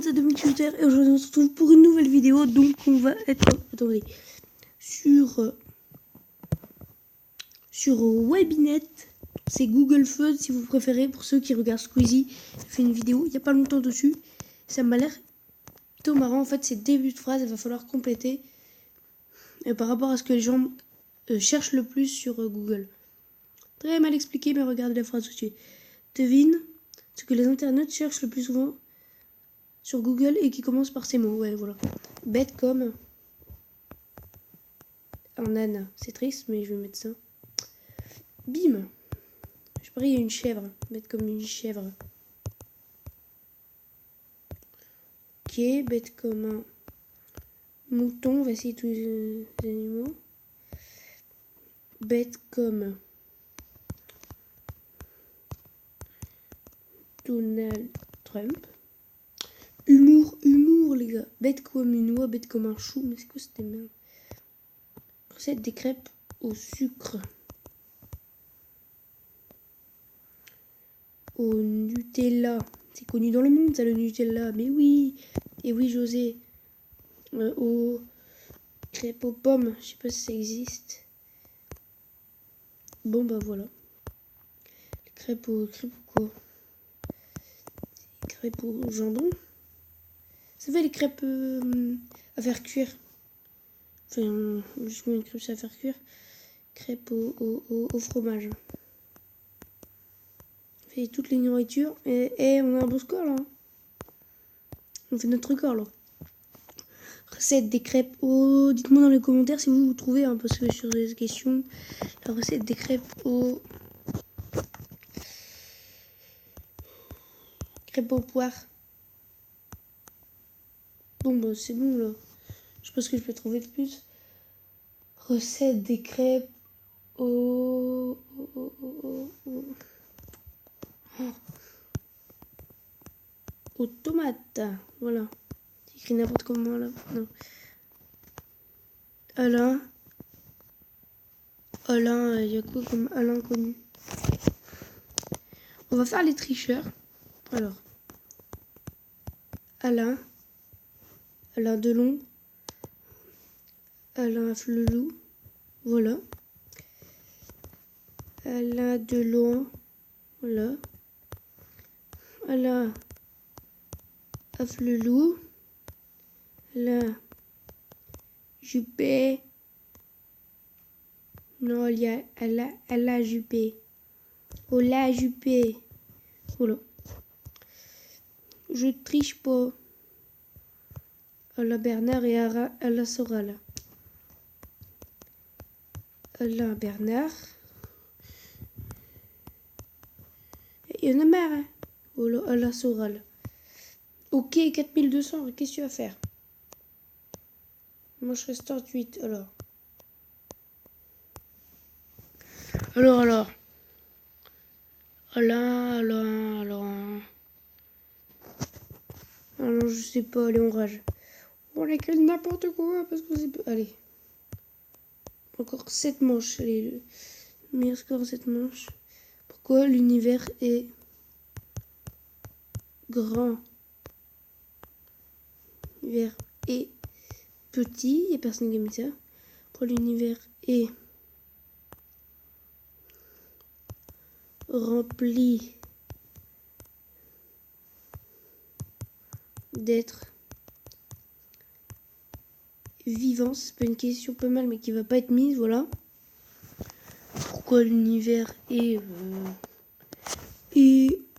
C'est Dominique Schuster et aujourd'hui on se retrouve pour une nouvelle vidéo. Donc on va être sur Webinet. C'est Google Fun si vous préférez, pour ceux qui regardent Squeezie. Il fait une vidéo il n'y a pas longtemps dessus. Ça m'a l'air plutôt marrant. En fait c'est début de phrase, il va falloir compléter par rapport à ce que les gens cherchent le plus sur Google. Très mal expliqué, mais regardez la phrase tout de suite. Devine ce que les internautes cherchent le plus souvent sur Google et qui commence par ces mots. Ouais, voilà. Bête comme un âne. C'est triste, mais je vais mettre ça. Bim. Je parie, il y a une chèvre. Bête comme une chèvre. Ok, bête comme un mouton. On va essayer tous les animaux. Bête comme Donald Trump. Humour, les gars. Bête comme une oie, bête comme un chou. Mais c'est quoi cette merde? Recette des crêpes au sucre. Au Nutella. C'est connu dans le monde, ça, le Nutella. Mais oui. Et oui, José. Aux crêpes aux pommes. Je sais pas si ça existe. Bon, bah voilà. Les crêpes au quoi? Les crêpes au jambon. Ça fait les crêpes à faire cuire. Enfin, justement, une crêpe à faire cuire. Crêpes au fromage. On fait toutes les nourritures. Et on a un bon score là. On fait notre record là. Recette des crêpes au... Dites-moi dans les commentaires si vous trouvez, hein, parce que sur les questions, la recette des crêpes au... Crêpes aux poires. Bon, bah c'est bon là. Je sais pas ce que je peux trouver de plus. Recette des crêpes aux... aux tomates. Voilà. C'est écrit n'importe comment là. Non. Alain, il y a quoi comme Alain connu? On va faire les tricheurs. Alors, Alain Delon, Alain Flelou, voilà. Alain Delon, voilà. Alain Flelou, Alain Juppé. Non, il y a Alain Juppé. Ola Juppé. Voilà. Je triche pas. Alain Bernard et Alain Soral. Alain Bernard. Il y en a marre, hein. Voilà, Alain Soral. Ok, 4200, qu'est-ce que tu vas faire? Moi, je reste 38, alors. Alors. Alors, je sais pas, allez, on rage. On écrit n'importe quoi, parce que c'est pas... Allez. Encore 7 manches, allez. Le meilleur score, 7 manches. Pourquoi l'univers est grand? L'univers est petit, il n'y a personne qui a mis ça. Pourquoi l'univers est rempli d'être vivant? C'est pas une question pas mal, mais qui va pas être mise, voilà. Pourquoi l'univers est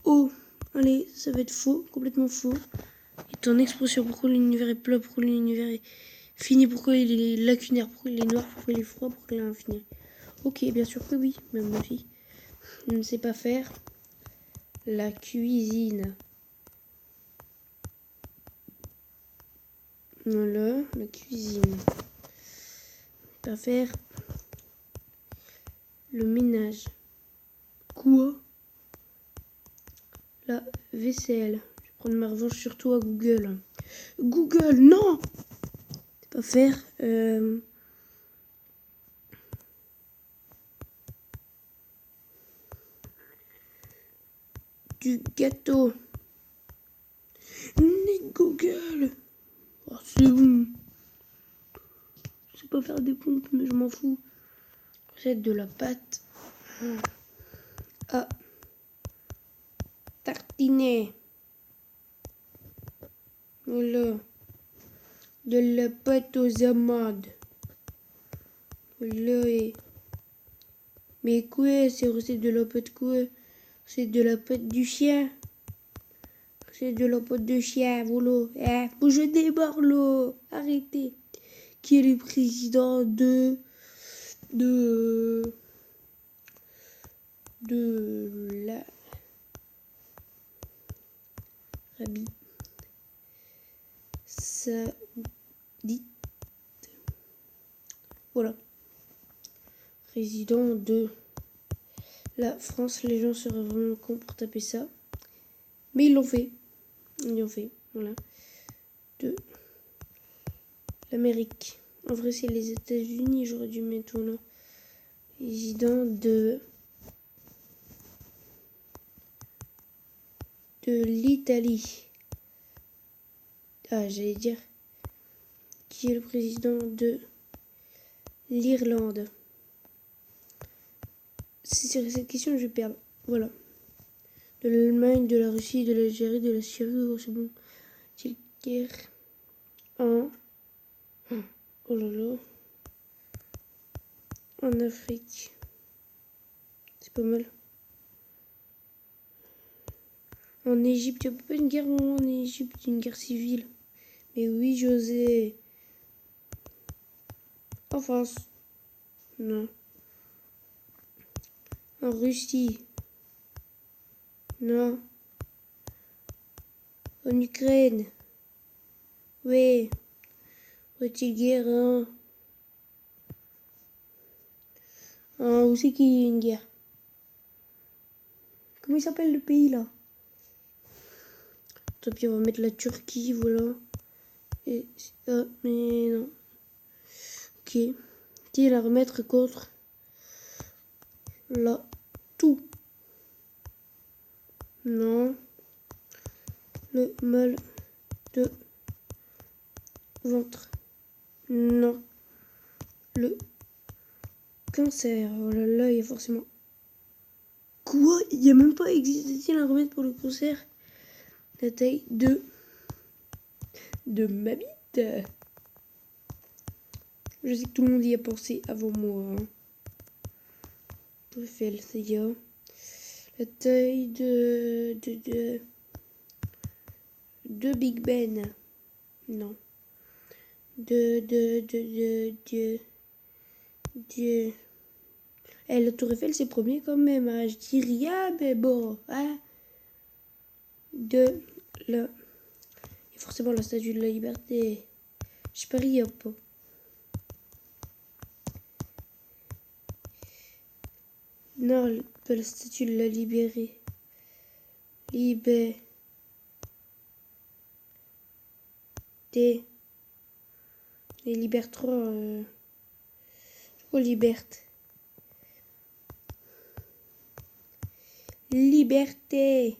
oh, allez, ça va être faux, complètement faux. Et ton expression, pourquoi l'univers est plat, pourquoi l'univers est fini, pourquoi il est lacunaire, pourquoi il est noir, pourquoi il est froid, pourquoi il est infini. Ok, bien sûr que oui, même ma fille. Je ne sais pas faire la cuisine. Voilà, la cuisine. Pas faire le ménage. Quoi? La vaisselle. Je vais prendre ma revanche surtout à Google. Google, non! C'est pas faire du gâteau. gueule. Oh, c'est bon. Je sais pas faire des pompes, mais je m'en fous. Recette de la pâte à tartiner. Voilà. De la pâte aux amandes. Voilà. Mais quoi, c'est recette de la pâte quoi? C'est de la pâte du chien. C'est de la pâte de chien, voilà. Je démarre là. Arrêtez. Qui est le président de la Arabie Saoudite. Voilà. Président de la France. Les gens seraient vraiment cons pour taper ça. Mais ils l'ont fait. Voilà. De l'Amérique. En vrai, c'est les États-Unis. J'aurais dû mettre là. Président de l'Italie. Ah, j'allais dire. Qui est le président de l'Irlande? Si c'est cette question, je vais perdre. Voilà. De l'Allemagne, de la Russie, de l'Algérie, de la Syrie. Oh, c'est bon. Guerre en... Oh là là. En Afrique. C'est pas mal. En Égypte, il n'y a pas une guerre en Égypte, une guerre civile. Mais oui, José. En France. Non. En Russie. Non. En Ukraine. Oui. Petite guerre, hein. Où c'est qu'il y a une guerre? Comment il s'appelle le pays là? Tant pis, on va mettre la Turquie, voilà. Et mais non. Ok. Qui la remettre contre la tout? Non. Le mal de ventre. Non. Le cancer. Oh là là, il y a forcément... Quoi? Il n'y a même pas existé un remède pour le cancer? La taille de ma bite. Je sais que tout le monde y a pensé avant moi. Eiffel, c'est bien. La taille de Big Ben. Non. La Tour Eiffel, c'est premier quand même. Hein. Je dis rien, mais bon. Hein. Il y a forcément la Statue de la Liberté. Je parie un peu. Non, pas la Statue de la Libérée. Liberté. Les Libertrons. Oh, Liberté. Liberté.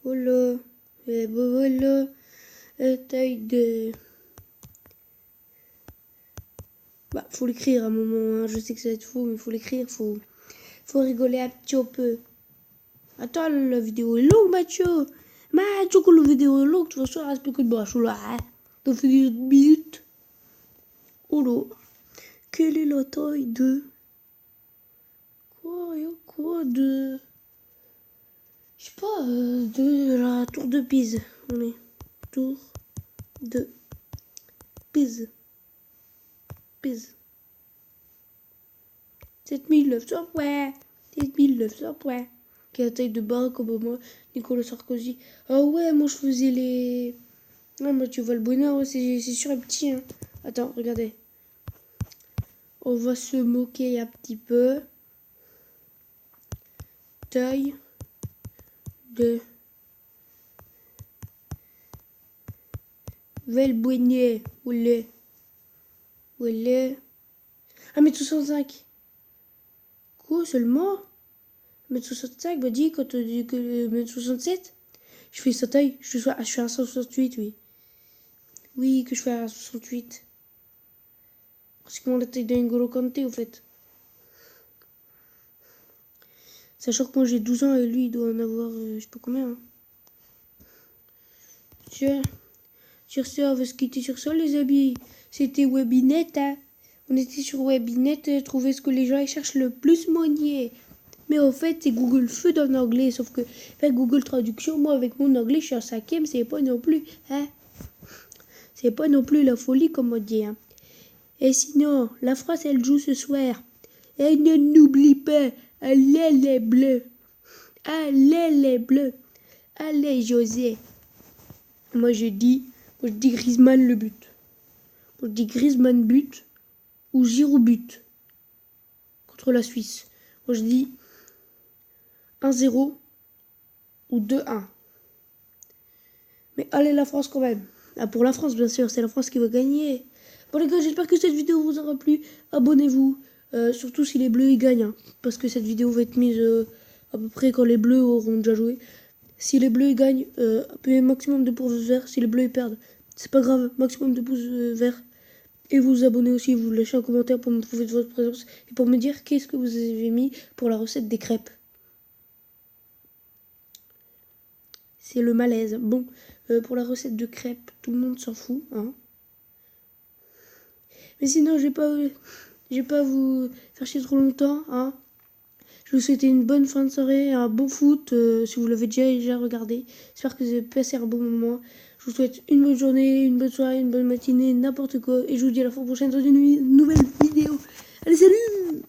Voilà. Voilà. Taille de... Bah, faut l'écrire à un moment. Hein. Je sais que ça va être faux, mais faut l'écrire. Faut rigoler un petit peu. Attends, la vidéo est longue, Mathieu. Mathieu, que la vidéo est longue, tu vas se reste plus que de bras là. Hein. T'as fait 10 minutes. Oh là. Quelle est la taille de... Quoi de... Je sais pas, de la tour de Pise. On est tour de Pise. 7900 points. 7900 points. Qui a la taille de Barack Obama, Nicolas Sarkozy. Ah ouais, moi je faisais les... Ah, moi tu vois le bonheur, ouais, c'est sur un petit. Hein. Attends, regardez. On va se moquer un petit peu. Taille de Velboignet. Où est 1m65. Quoi seulement? 1m65, bah dis quand tu dis que 1m67. Je fais sa taille. Je fais un 168, oui. Oui, que je fais un 68. Pratiquement la taille d'un N'Golo Kanté, au fait. Sachant que moi j'ai 12 ans et lui il doit en avoir je sais pas combien. Hein. Sur ça, on va se quitter sur ça les amis. C'était Webinet. Hein. On était sur Webinet, trouver ce que les gens cherchent le plus monnier. Mais en fait c'est Google Food en anglais. Sauf que Google Traduction, moi avec mon anglais je suis en 5e, c'est pas non plus. Hein. C'est pas non plus la folie comme on dit. Hein. Et sinon, la France elle joue ce soir. Et ne n'oublie pas, allez les bleus. Allez les bleus. Allez José. Moi je dis Griezmann le but. Moi je dis Griezmann but ou Giroud but contre la Suisse. Moi je dis 1-0 ou 2-1. Mais allez la France quand même. Ah, pour la France bien sûr, c'est la France qui va gagner. Bon les gars, j'espère que cette vidéo vous aura plu. Abonnez-vous. Surtout si les bleus ils gagnent. Hein, parce que cette vidéo va être mise à peu près quand les bleus auront déjà joué. Si les bleus ils gagnent, appuyez maximum de pouces verts. Si les bleus ils perdent, c'est pas grave, maximum de pouces verts. Et vous vous abonnez aussi, vous lâchez un commentaire pour me prouver de votre présence et pour me dire qu'est-ce que vous avez mis pour la recette des crêpes. C'est le malaise. Bon, pour la recette de crêpes, tout le monde s'en fout. Hein. Mais sinon, je vais pas vous faire chier trop longtemps. Hein. Je vous souhaite une bonne fin de soirée, un bon foot, si vous l'avez déjà regardé. J'espère que vous avez passé un bon moment. Je vous souhaite une bonne journée, une bonne soirée, une bonne matinée, n'importe quoi. Et je vous dis à la fois prochaine dans une nouvelle vidéo. Allez, salut!